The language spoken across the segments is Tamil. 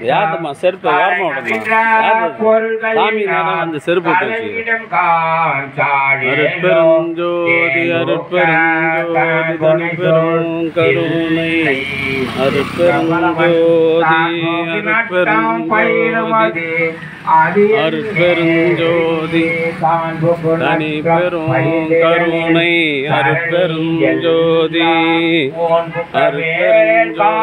யாருமா செருப்பு ஓரமா விடுமா சாமி அந்த செருப்பு அருட்பெருஞ்சோதி அருட்பெருஞ்சோதி தனி பெரும் கருணை அருட்பெருஞ்சோதி அருட்பெருஞ்சோதி அருட்பெருஞ்சோதி தனி பெரும் கருணை அருட்பெருஞ்சோதி அருட்பெருஞ்சோதி அருட்பெருஞ்சோதி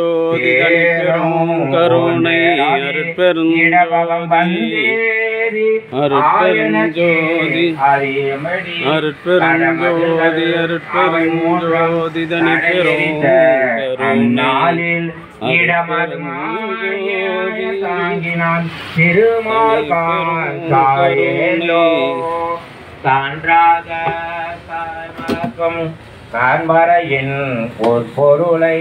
அருட்பெருஞ்சோதி தனி பெரும் கருணை அருட்பெருஞ்சோதி அருட்பெருஞ்சோதி அருட்பெருஞ்சோதி அருட்பெருஞ்சோதி தனி பெரும் கருணை காண்பறையின் பொருளை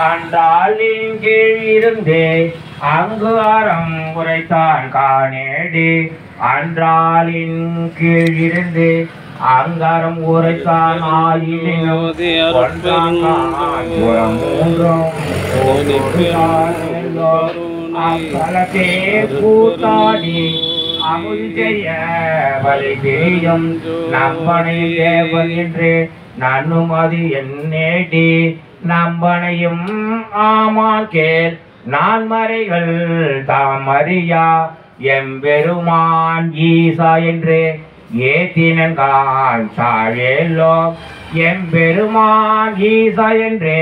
ஆண்டாளின் கீழ் இருந்தே அங்கு அறம் உரைத்தான் காணேடி அன்றாளின் கீழ் இருந்து அங்காரம் உரைத்தான் கூத்தாடி அமுதிய வலை தெரியும் நம்பனை தேவன் என்று நன்னுமதி என்னேடி நம்பனையும் ஆமால் கேள் நான் மறைகள் தாம் அறியா எம்பெருமான் ஈசா என்று ஏத்தினங்கான் சாழேலோ எம்பெருமான் ஈசா என்று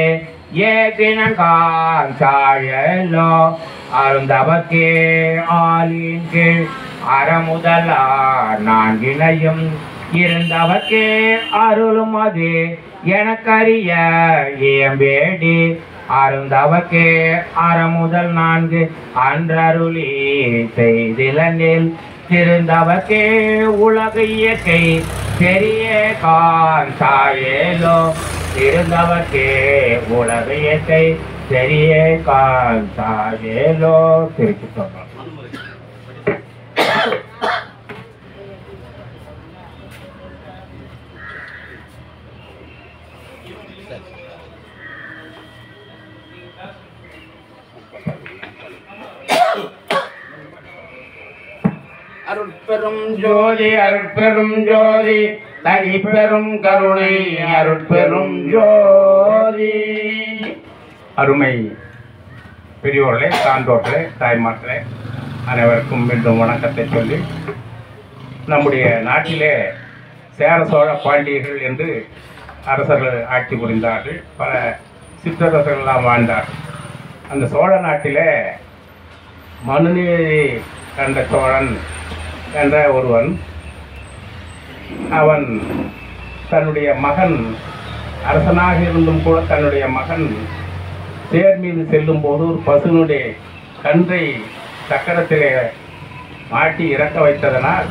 ஏத்தினங்கான் சாழேலோ அருந்தவக்கே ஆலின் கீழ் அறமுதலா நான்கினையும் இருந்தவர்க்கே அருளும் அது எனக்கறிய ஏம்பேடி அருந்தவர்க்கே அறமுதல் நான்கு அன்றருளி செய்திலனில் திருந்தவர்க்கே உலக இயற்கை பெரிய கான் சாயேலோ திருந்தவர்க்கே உலக இயற்கை பெரிய கான் சாயேலோ திருச்சி சொல்றோம். அருட்பெரும் ஜோதி அருட்பெரும் ஜோதி தனி பெரும் கருணை அருட்பெரும் ஜோதி. அருமை பெரியோர்களே, சான்றோர்களே, தாய்மார்களே, அனைவருக்கும் மீண்டும் வணக்கத்தை சொல்லி, நம்முடைய நாட்டிலே சேர சோழ பாண்டியர்கள் என்று அரசர்கள் ஆட்சி புரிந்தார்கள். பல சிற்றரசர்களெல்லாம் வாழ்ந்தார்கள். அந்த சோழ நாட்டிலே மனுநீதி கண்ட சோழன் என்ற ஒருவன், அவன் தன்னுடைய மகன் அரசனாக இருந்தும் கூட தன்னுடைய மகன் தேர் மீது செல்லும் போது ஒரு பசுனுடைய கன்றை சக்கரத்திலே மாட்டி இறக்க வைத்ததனால்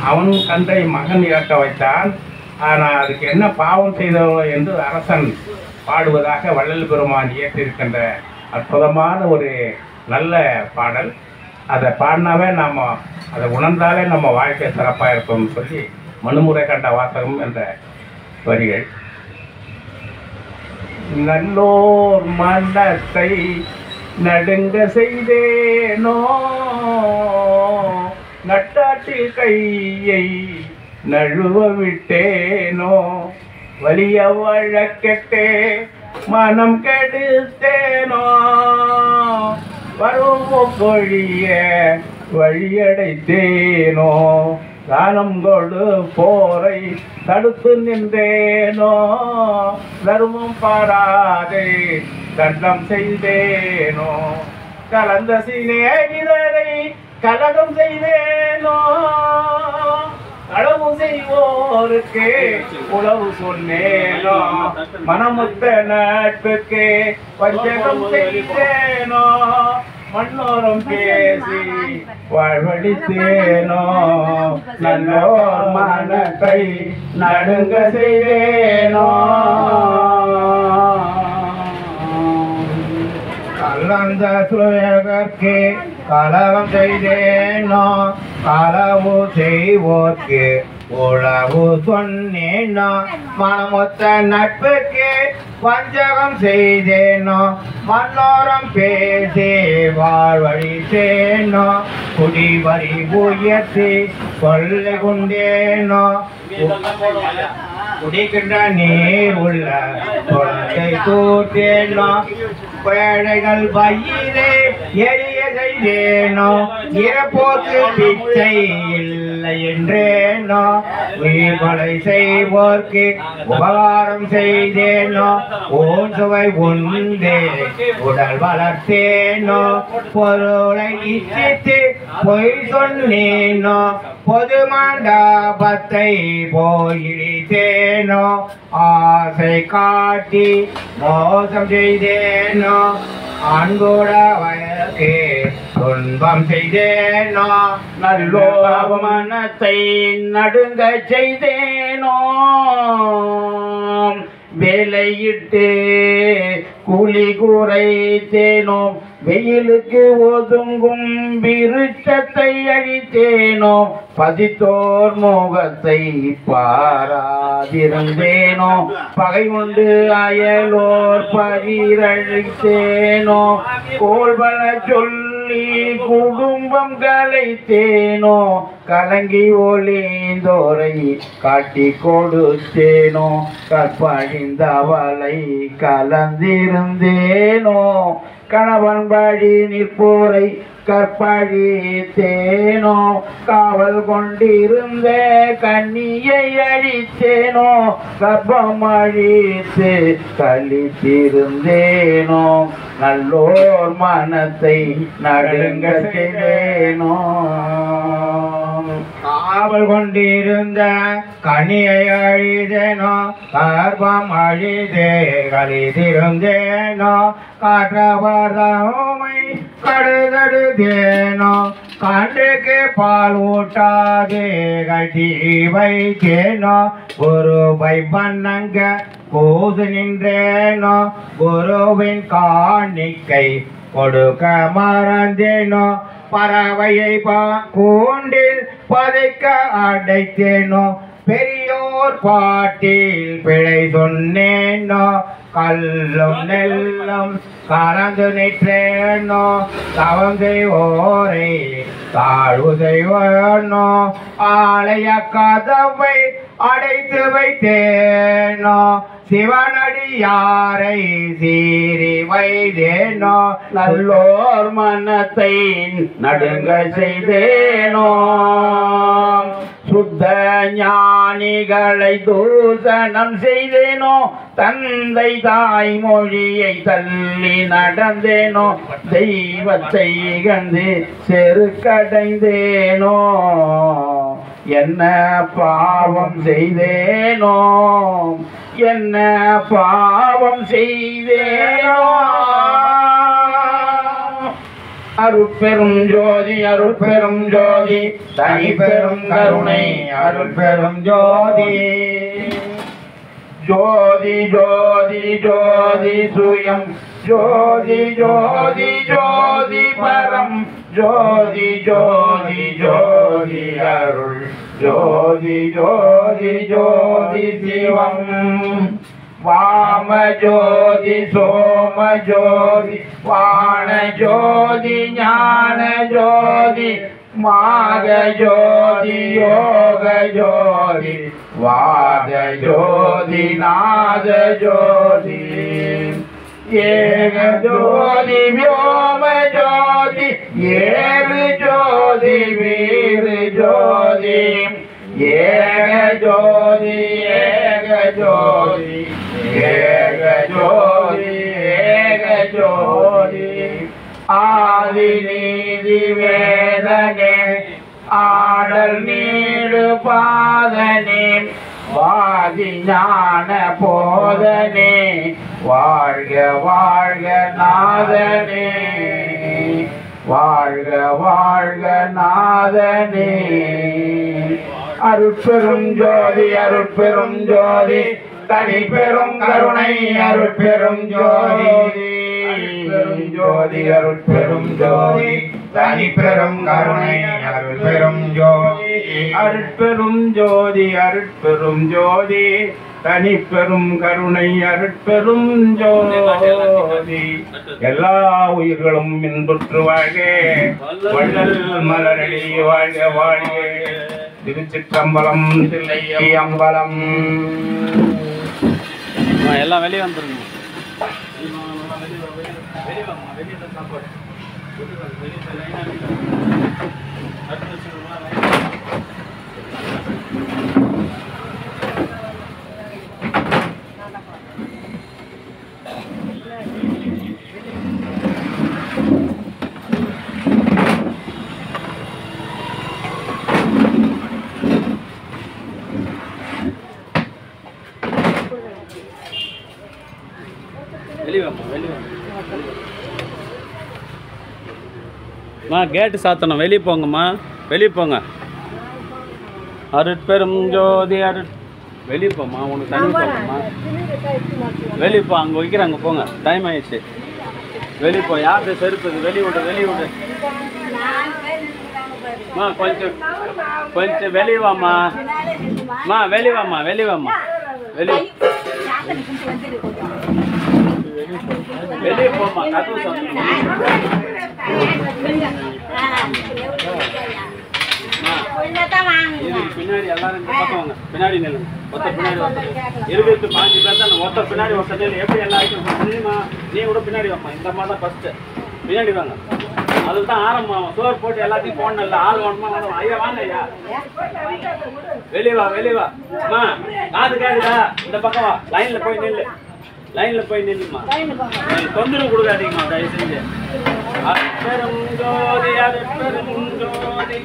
அவன் கன்றை மகன் இறக்க வைத்தான். ஆனால் அதுக்கு என்ன பாவம் செய்தவோ என்று அரசன் பாடுவதாக வள்ளல் பெருமான் இயற்றிருக்கின்ற அற்புதமான ஒரு நல்ல பாடல். அதை பாடினாவே நாம் அதை உணர்ந்தாலே நம்ம வாழ்க்கை சிறப்பாக இருக்கும்னு சொல்லி மனுமுறை கண்ட வாசகம் என்ற வரிகள். நல்லோர் மனத்தை நடுங்க செய்தேனோ நட்டாற்றில் கையை நழுவ விட்டேனோ வலிய வழக்கெட்டே மனம் கெடுத்தேனோ வரும் பொழிய வழியடைத்தேனோ தானம் கொடு போரை தடுத்து நின்றேனோ தர்மம் பாராதே தண்டம் செய்தேனோ கலந்த சிநேகிதரை கலகம் செய்தேனோ களவு செய்வோருக்கு உளவு சொன்னேனோ மனமுத்த நட்புக்கு வஞ்சகம் செய்தேனோ மண்ணோரம் பேசி வாழ்வழித்தேனோ நல்லோர் மனத்தை நடுங்க செய்தேனோ கலந்த சுயகற்கு கலகம் செய்தேனோ களவு செய்வோர்க்கு உளவு சொன்னேனோ மனமொத்த நட்புக்கு வஞ்சகம் செய்தேனோ மன்னோரம் பேசி வாழ்வழித்தேனோ குடிவரி உயர்த்தி கொள்ளை கொண்டேனோ குடிக்கின்ற நீர் உள்ள குளத்தை தூற்றேனோ பேழைகள் பயிரே எரிய செய்தேனோ இறப்போக்கு பிச்சை இல்லை என்றேனோ உயிர்களை செய்வோர்க்கு உபகாரம் செய்தேனோ ஓன் சுவை உண்டே உடல் வளர்த்தேனோ பொருளை இச்சித்து பொய் சொன்னேனோ பொது மண்டபத்தை போயிழித்தேனோ ஆசை காட்டி மோசம் செய்தேனோ அன்போட வயக்கே துன்பம் செய்தேனோ நல்லோக மனத்தை நடுங்க செய்தேனோ வேலையிட்டு கூலி குறைத்தேனோ வெயிலுக்கு ஒதுங்கும் விருட்சத்தை அழித்தேனோ பதித்தோர் முகத்தை பாராதிருந்தேனோ பகை உண்டு அயலோர் பகிரழித்தேனோ கோள்பல சொல்லி குடும்பம் கலைத்தேனோ கலங்கி ஒளிந்தோரை காட்டி கொடுத்தேனோ கற்பழிந்தவளை கலந்திருந்தேனோ கணவன் வழி நிற்போரை கற்பழித்தேனோ காவல் கொண்டிருந்த கண்ணியை அழித்தேனோ கர்ப்பம் அழித்து கழித்திருந்தேனோ நல்லோர் மனத்தை நடுங்க செய்தேனோ காவல் கொண்டிருந்த கனியை அழிதேனோ கர்ப்பம் அழிதே கழித்திருந்தேனோ காற்றவர்தமை கடுதடுதேனோ கண்டுக்கு பால் ஊட்டாதே கட்டி வைத்தேனோ குருவை பண்ணங்க கூது நின்றேனோ குருவின் காணிக்கை கொடுக்க மறந்தேனோ பறவையை கூண்டில் பதைக்க அடைத்தேனோ பெரியோர் பாட்டில் பிழை சொன்னேனோ கல்லும் நெல்லும் கலந்து நிற்றேனோ தவம் செய்வோரை தாழ்வு செய்வனோ ஆலய கதவை அடைத்து வைத்தேனோ சிவனடியாரை சீறி வைத்தேனோ நல்லோர் மனத்தை நடுங்க செய்தேனோ சுத்த ஞானிகளை தூசணம் செய்தேனோ தந்தை தாய் மொழியை தள்ளி நடந்தேனோ தெய்வத்தை கண்டு செருக்கடைந்தேனோ என்ன பாவம் செய்தேனோ என்ன பாவம் செய்தேனோ அருட்பெரும் ஜோதி அருட்பெரும் ஜோதி தனி பெரும் கருணை அருட்பெரும் ஜோதி ஜோதி ஜோதி ஜோதி சுயம் ஜோதி ஜோதி ஜோதி பரம் ஜோதி ஜோதி ஜோதி அருள் ஜோதி ஜோதி ஜோதி சிவம் வாம ஜோதி சோம ஜோதி வாண ஜோதி ஞான ஜோதி மாக ஜோதி யோக ஜோதி வாத ஜோதி நாத ஜோதி ஏக ஜோதி வியோம ஜோதி ஏழு ஜோதி வீரு ஜோதி ஏக ஜோதி ஏக ஜோதி ஏக ஜோதி ஏக ஜோதி ஆதி நீதி வேதனே ஆடல் நீடு பாதனே வாதி ஞான போதனே வாழ்க வாழ்க நாதனே வாழ்க வாழ்க நாதனே அருட்பெரும் ஜோதி அருட்பெரும் ஜோதி தனி பெரும் கருணை அருட்பெரும் ஜோதி அருட்பெரும் ஜோதி அருட்பெரும் ஜோதி தனிப்பெரும் கருணை அருட்பெரும் ஜோதி அருட்பெரும் ஜோதி அருட்பெரும் ஜோதி தனிப்பெரும் கருணை அருட்பெரும் ஜோதி. எல்லா உயிர்களும் இன்புற்று வாழ்க, வள்ளல் மலரடி வாழ்க வாழ்க. திருச்சிற்றம்பலம் தில்லை அம்பலம். எல்லாம் வெளியே வந்துருங்க. வெளியே கேட்டு சாத்தணும். வெளியே போங்கம்மா, வெளியே போங்க. அருட்பெரும் ஜோதி வெளியே போம்மா, உனக்கு தண்ணி போங்கம்மா. வெளியே போ, அங்கே வைக்கிறாங்க, போங்க. டைம் ஆயிடுச்சு. வெளியே போ. யார்கிட்ட செருப்புது? வெளியே விடு, வெளியே விடு. கொஞ்சம் வெளியே வாம்மா. வெளியே வாம்மா, வெளியே வாம்மா, வெளியே வெளியே போம்மா. கதவு சாத்தணும். இதுக்கு பின்னாடி எல்லாரும் இந்த பக்கம் வாங்க. பின்னாடி நில்லுங்க. ஒருத்தர் பின்னாடி இருபத்து 5 பேர் தான். ஒருத்தர் பின்னாடி ஒருத்தர் நில்லு. எப்படி எல்லாருக்கும் நீ கூட பின்னாடி வாமா. இந்த மாதிரி தான் ஃபர்ஸ்ட் பின்னாடி வாங்க. அதில் தான் ஆரம்பம். சோறு போட்டு எல்லாத்தையும் போடணும். இல்லை ஆள் வேணுமா வேணும். ஐயா வாங்க ஐயா. வெளியே வா, வெளியே வா. அம்மா காது கேடுதா? இந்த பக்கம் வா. லைனில் போய் நில்லு. லைனில் போய் நில்லுமா. தொந்தரவு கொடுக்காதீங்கம்மா தயவு செஞ்சு. அருட்பெரும் ஜோதி அருட்பெரும் ஜோதி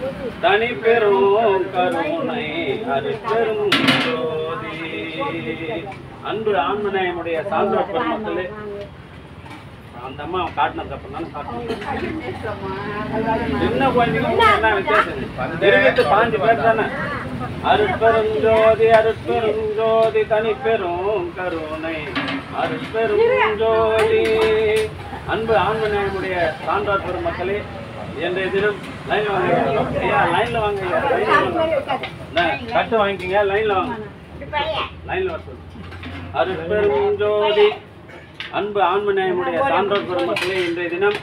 தனிப்பெரும் கருணை அருட்பெரும் ஜோதி. அன்பு ஆன்மநேயமுடைய சான்றோர் பெருமக்களே, அந்த அம்மா காட்டினது அப்புறம் சின்ன குழந்தைங்க எல்லாம் வித்தியாசம். 25 பேர் தானே. அருட்பெரும் ஜோதி அருட்பெரும் ஜோதி தனிப்பெரும் கருணை அருட்பெரும் ஜோதி. அன்பு ஆன்மநேயமுடைய சான்றோர் பெருமக்களே, இன்றைய தினம் லைன்ல வாங்க ஐயா. லைன்ல வாங்க ஐயா. கட்டு வாங்கிக்கிங்க. லைன்ல வாங்க. லைன்ல வர. அருட்பெரும் ஜோதி. அன்பு ஆன்மநேயமுடைய சான்றோர் பெருமக்களே, இன்றைய தினம்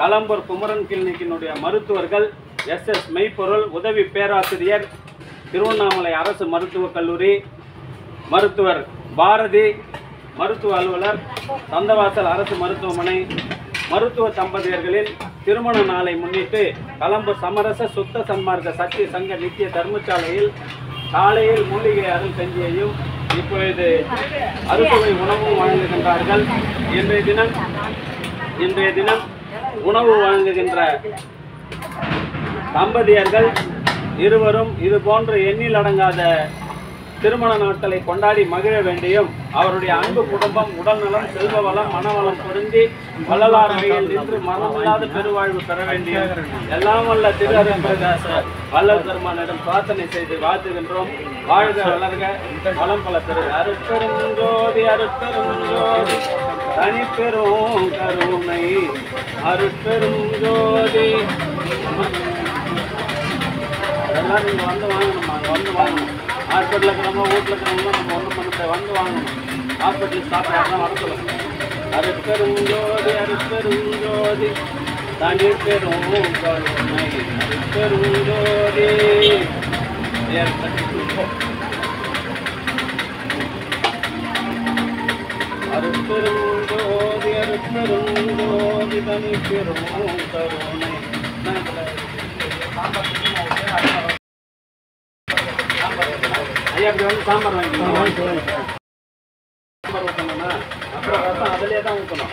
களம்பூர் குமரன் கிளினிக்கினுடைய மருத்துவர்கள் SS மெய்ப்பொருள் உதவி பேராசிரியர் திருவண்ணாமலை அரசு மருத்துவக் கல்லூரி, மருத்துவர் பாரதி மருத்துவ அலுவலர், சந்தவாசல் அரசு மருத்துவமனை மருத்துவ தம்பதியர்களின் திருமண நாளை முன்னிட்டு களம்பூர் சமரச சுத்த சன்மார்க்க சத்திய சங்க நித்திய தர்மசாலையில் காலையில் மூலிகை அருள் செஞ்சியையும் இப்பொழுது அறுசுவை உணவும் வழங்குகின்றார்கள். இன்றைய தினம் உணவு வழங்குகின்ற தம்பதியர்கள் இருவரும் இது போன்ற எண்ணில் அடங்காத திருமண நாட்களை கொண்டாடி மகிழ வேண்டியும் அவருடைய அன்பு குடும்பம் உடல்நலம் செல்வ வளம் மனவளம் பொருந்தி வள்ளலார் வழியில் நின்று மரணமில்லாத பெருவாழ்வு பெற வேண்டியும் எல்லாம் வல்ல திரு அருட்பிரகாச வள்ளல் பெருமானிடம் பிரார்த்தனை செய்து வாழ்த்துகின்றோம். வாழ்க வளர்க வளம் பல பெரு. அருட்பெரும் ஜோதி அருட்பெரும் ஜோதி தனிப்பெரும் கருணை அருட்பெரும் ஜோதி. எல்லாம் நீங்க வந்து வாங்கணுமா? வந்து வாங்கணும். ஹாஸ்பிட்டலில் இருக்கிறவங்க வீட்டில் இருக்கிறவங்க நம்ம ஒன்றும் பண்ண வந்து வாங்கணும். ஹாஸ்பிட்டலுக்கு சாப்பிட்றாங்க வர சொல்லுங்க. அருட்பெரும் ஜோதி அருட்பெரும் ஜோதி தனிப்பெரும் கருணை அருட்பெரும் ஜோதி. அருட்பெரும் ஜோதி அருட்பெரும் ஜோதி தனிப்பெரும் கருணை. ஐயா அப்படி வந்து சாம்பார் வாங்கிக்கணும். சாம்பார் ஊற்றணும்னா அப்புறம் ரசம் அதிலே தான் ஊற்றணும்.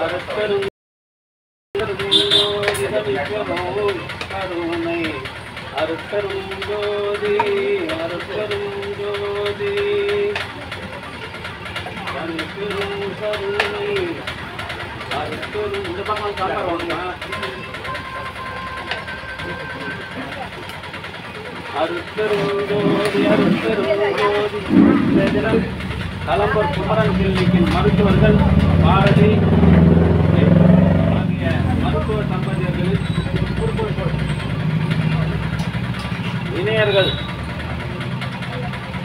அருட்பெரும் ஜோதி தனிப்பெரும் கருணை அருட்பெரும் ஜோதி அருட்பெரும் ஜோதி தனிப்பெரும் கருணை அருட்பெரும். இந்த பக்கம் சாம்பார் வாங்கணும். அருட்பெருஞ்சோதி அருட்பெருஞ்சோதி. இந்த தினம் கலம்பூர் குமரன் கிளினிக்கின் மருத்துவர்கள் பாரதி ஆகிய மருத்துவ சம்பந்தியர்களின் இணையர்கள்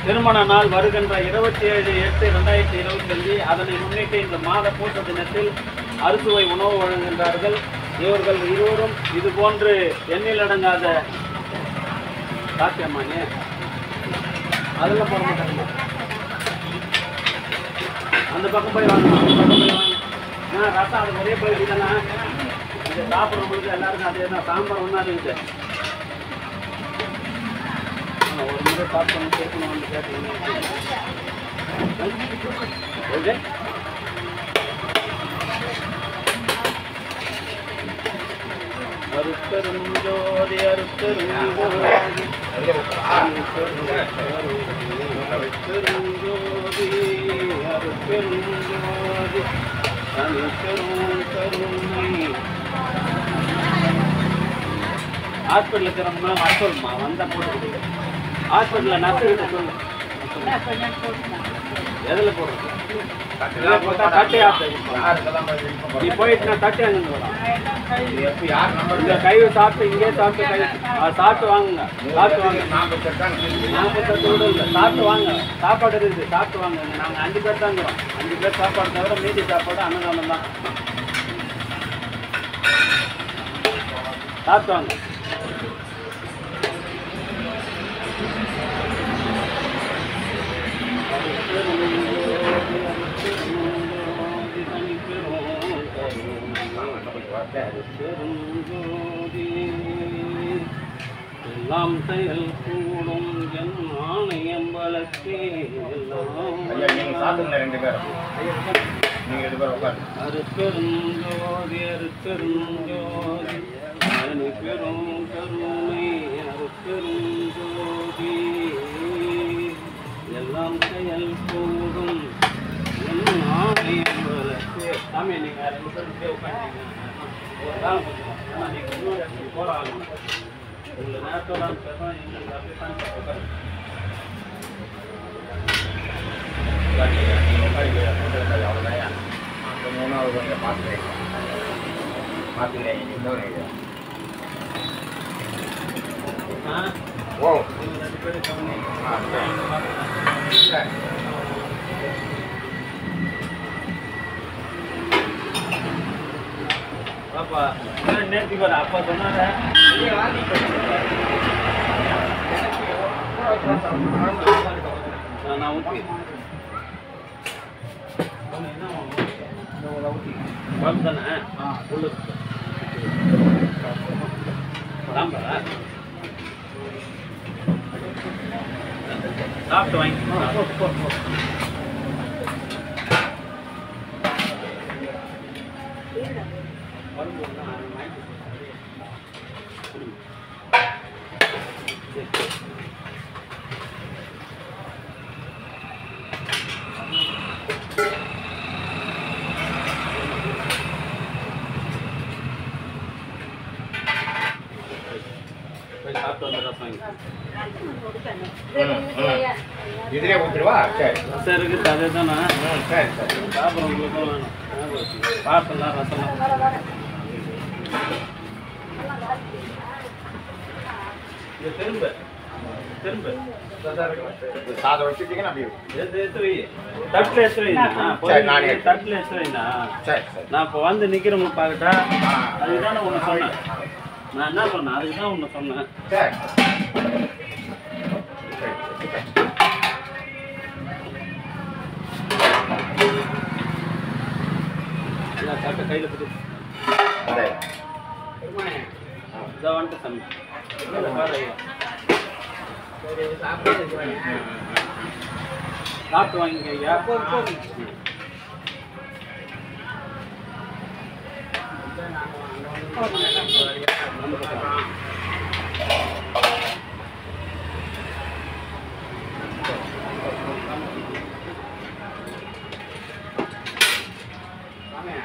திருமண நாள் வருகின்ற 27/8/2025 அதனை முன்னிட்டு இந்த மாத பூச தினத்தில் அறுசுவை உணவு வழங்குகின்றார்கள். இவர்கள் இருவரும் இது போன்று எண்ணிலடங்காத சாத்தியமானே அதெல்லாம் போட மாட்டாங்க. அந்த பக்கம் போய் வாங்கணும், அந்த பக்கம் போய் வாங்க. ரசம் அது ஒரே போய் இல்லைன்னா இங்கே சாப்பிட்றவங்களுக்கு எல்லாருக்கும் அதே தான். சாம்பார் ஒன்றா இருக்குது. ஒரு முறை சாப்பிட்டோம் கேட்கணும் வந்து கேட்டீங்க. ஓகே, அருட்பெருஞ்சோதி அருட்பெருஞ்சோதி அருட்பெருஞ்சோதி அருட்பெருஞ்சோதி தனிப்பெரும் கருணை. ஹாஸ்பிட்டல் இருக்கிறவங்க சொல்லுமா வந்த போட்டு ஹாஸ்பிட்டலில் நர்ஸுக்கிட்ட சொல்லு. எதில் போடுறது? போட்டால் தட்டி நீ போயிட்டுனா தட்டி அங்கே இந்த கை சாப்பிட்டு இங்கே சாப்பிட்டு கை சாப்பிட்டு வாங்குங்க. சாப்பிட்டு வாங்க. 48 கூட இல்லை, சாப்பிட்டு வாங்க. சாப்பாடு இருக்குது, சாப்பிட்டு வாங்க. நாங்கள் 5 பேர் தான் இருக்கிறோம். 5 பேர் சாப்பாடு தவிர மீதி சாப்பாடு அன்னதானம் தான். சாப்பிட்டு வாங்க. எல்லாம் செயல் கூடும் என் ஆணையம் வளர்க்கே அருட்பெருஞ்சோதி அருட்பெருஞ்சோதி தனிப்பெரும் கருணை அருட்பெருஞ்சோதி எல்லாம் செயல் கூடும் என் ஆணையம் வளர்க்கே. சாமி நீங்கள் 2 பேரும் இப்படியே உட்காந்துங்க. ஒரு நாள் ஆனால் நீங்கள் இன்னொரு இடத்துக்கு போகலாம். உங்களை நேரத்தோட பேசுகிறோம். எங்களுக்கு அப்படியே உட்காந்து ஓ 2 பேரும் கவனி. பாப்பா நேற்று வர அப்பா சொன்னார நான் ஊற்றி பல்ப் தானே உள்ள சாம்பாரா சாப்பிட்டு வாங்கி இதுலயே ஊத்துருவா. சரி ரசம் இருக்குது, அதே தானே. சரி சரி சாப்பிட்றவங்களுக்கும் வேணும். பாட்டெல்லாம் ரசம்லாம் திரும்ப திரும்ப சாதம் வச்சுட்டீங்கன்னா அப்படி எடுத்து வை. தட்டில் எடுத்து வைண்ணா. தட்டில் எடுத்து வைண்ணா. சரி சரி. நான் இப்போ வந்து நிற்கிறவங்க பார்க்கட்டா? அதுதான் உன்னை சொன்னேன். நான் என்ன சொன்னேன்? அதுக்கு தான் உன்னை சொன்னேன். சரி தட்டை கையில் போட்டு இதை வந்துட்டு சாமி சாப்பிட்டு வாங்கிங்க ஐயா.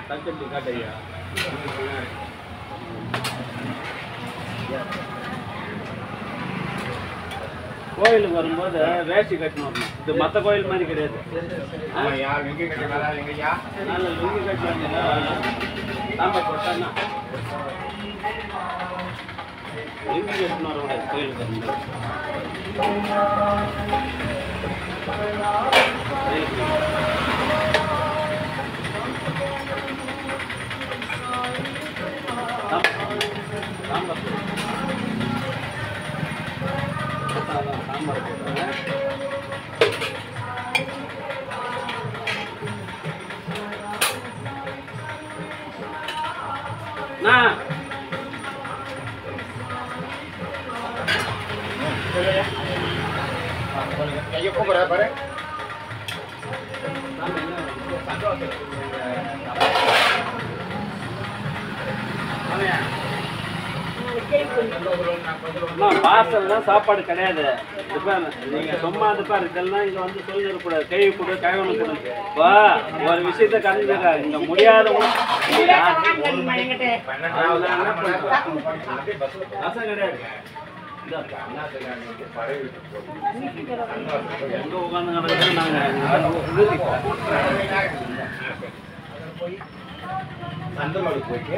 தட்டு காட்டையா. கோயிலுக்கு வரும்போது வேஷ்டி கட்டணும் வரணும். இது மற்ற கோயில் மாதிரி கிடையாது. ஆமாய்யா, லுங்கி கட்டி வராது எங்கய்யா? நல்ல லுங்கி கட்டி வந்தீங்கன்னா சாம்பார் போட்டான்னா லுங்கி கட்டணும் வரக்கூடாது கோயிலுக்கு வரும்போது. சாம்பார் சாம்பார் போட்டுருங்க. கையை போக்குற பாரு. பாசல்லாம் சாப்பாடு கிடையாது. இப்போ நீங்க சும்மா இருப்பா இதெல்லாம் இங்க வந்து சொல்லி இருக்கக்கூடாது. கை கொடு கைவனு கொடு. வா ஒரு விஷயத்த கணிஞ்சிருக்கா இங்க முடியாதவங்க ரசம் கிடையாது. எங்க உட்காந்து கிடக்குது நாங்க சந்தமாடு போயிட்டு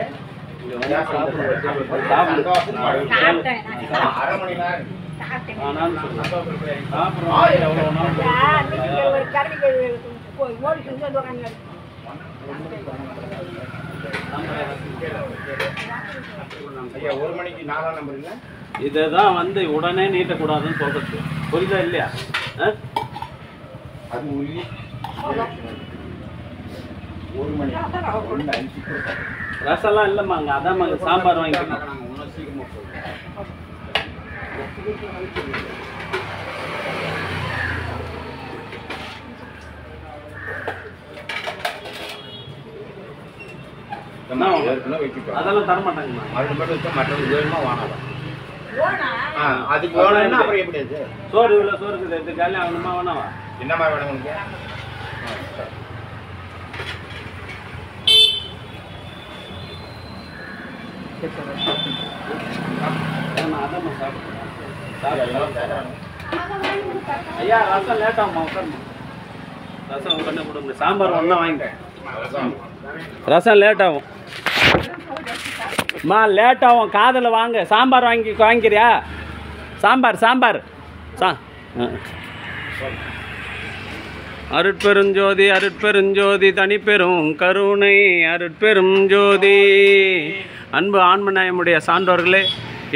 அரை மணி நேரம் ஐயா 1 மணிக்கு 4ஆம் நம்பர் இல்லை. இதுதான் வந்து உடனே நீட்டக்கூடாதுன்னு சொல்றது. புரியுதா இல்லையா? அது உள்ளி 1 மணி 1:05 ரசம்லாம் இல்லைம்மா அங்கே. அதாம்மா அங்கே சாம்பார் வாங்கிக்கணும். நாங்கள் இன்னும் சீக்கிரமாக போகிறோம். அதெல்லாம் தரமாட்டாங்கம்மா. மற்றது வேணுமா வாங்கலாம். அதுக்கு வேணும்னா அப்புறம் எப்படி அது சோறு இவ்வளோ சோறு இருக்குது. இது காலையில் ஆகணுமா வேணாவா? என்னம்மா வேணும் உங்களுக்கு? அதாம்மா சாப்பிடுறேன். ஐயா ரசம் லேட் ஆகுமா? உட்காருமா. ரசம் உடனே கொடுங்க. சாம்பார் ஒன்றா வாங்கிட்டேன். ரசம் லேட் ஆகும் மா, லேட் ஆகும். காதில் வாங்க. சாம்பார் வாங்கிக்கிறியா? சாம்பார் சாம்பார் அருட்பெருஞ்சோதி அருட்பெருஞ்சோதி தனிப்பெரும் கருணை அருட்பெரும் ஜோதி. அன்பு ஆன்மநேயமுடைய சான்றோர்களே,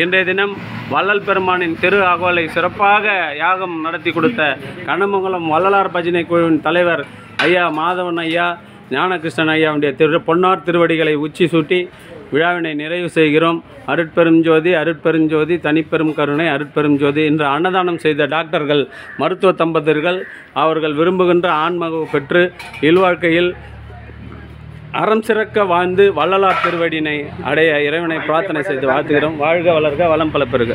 இன்றைய தினம் வள்ளல் பெருமானின் திரு அகவலை சிறப்பாக யாகம் நடத்தி கொடுத்த கண்ணமங்கலம் வள்ளலார் பஜனை குழுவின் தலைவர் ஐயா மாதவன் ஐயா, ஞானகிருஷ்ணன் ஐயாவுடைய பொன்னார் திருவடிகளை உச்சி சூட்டி விழாவினை நிறைவு செய்கிறோம். அருட்பெருஞ்சோதி அருட்பெருஞ்சோதி தனிப்பெரும் கருணை அருட்பெரும் ஜோதி. இன்று அன்னதானம் செய்த டாக்டர்கள், மருத்துவ தம்பதியர்கள் அவர்கள் விரும்புகின்ற ஆன்மக பெற்று இல்வாழ்க்கையில் அறம் சிறக்க வாழ்ந்து வள்ளலார் திருவடியினை அடைய இறைவனை பிரார்த்தனை செய்து வாழ்த்துகிறோம். வாழ்க வளர்க வளம் பல பெறுக.